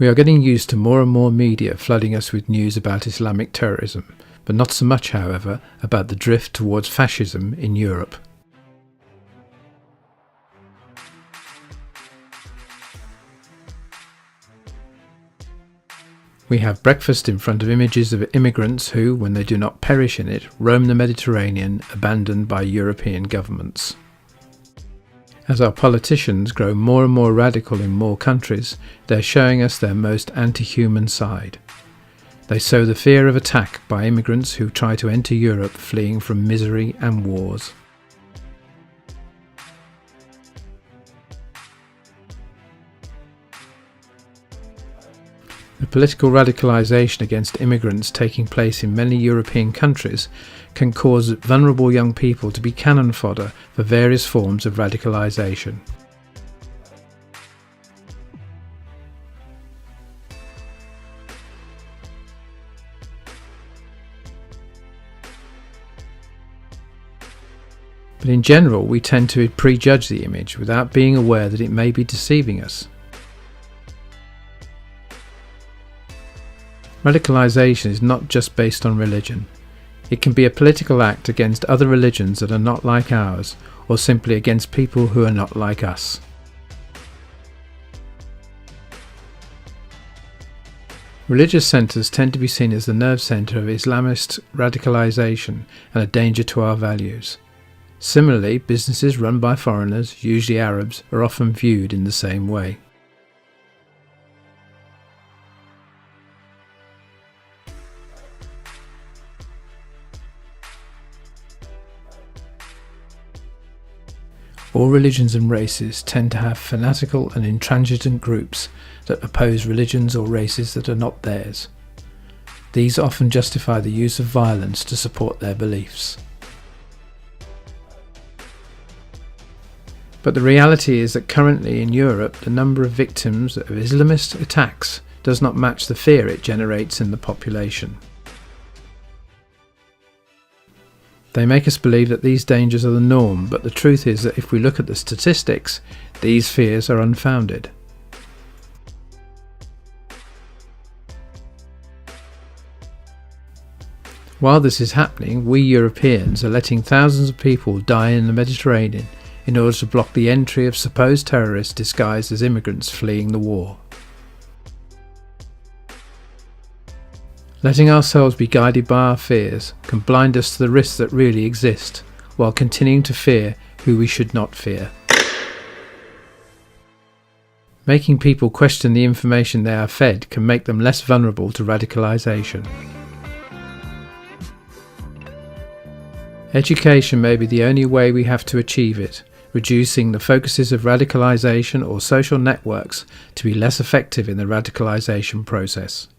We are getting used to more and more media flooding us with news about Islamic terrorism, but not so much, however, about the drift towards fascism in Europe. We have breakfast in front of images of immigrants who, when they do not perish in it, roam the Mediterranean, abandoned by European governments. As our politicians grow more and more radical in more countries, they are showing us their most anti-human side. They sow the fear of attack by immigrants who try to enter Europe fleeing from misery and wars. The political radicalisation against immigrants taking place in many European countries can cause vulnerable young people to be cannon fodder for various forms of radicalisation. But in general, we tend to prejudge the image without being aware that it may be deceiving us. Radicalisation is not just based on religion. It can be a political act against other religions that are not like ours, or simply against people who are not like us. Religious centres tend to be seen as the nerve centre of Islamist radicalisation and a danger to our values. Similarly, businesses run by foreigners, usually Arabs, are often viewed in the same way. All religions and races tend to have fanatical and intransigent groups that oppose religions or races that are not theirs. These often justify the use of violence to support their beliefs. But the reality is that currently in Europe, the number of victims of Islamist attacks does not match the fear it generates in the population. They make us believe that these dangers are the norm, but the truth is that if we look at the statistics, these fears are unfounded. While this is happening, we Europeans are letting thousands of people die in the Mediterranean in order to block the entry of supposed terrorists disguised as immigrants fleeing the war. Letting ourselves be guided by our fears can blind us to the risks that really exist, while continuing to fear who we should not fear. Making people question the information they are fed can make them less vulnerable to radicalisation. Education may be the only way we have to achieve it, reducing the focuses of radicalisation or social networks to be less effective in the radicalisation process.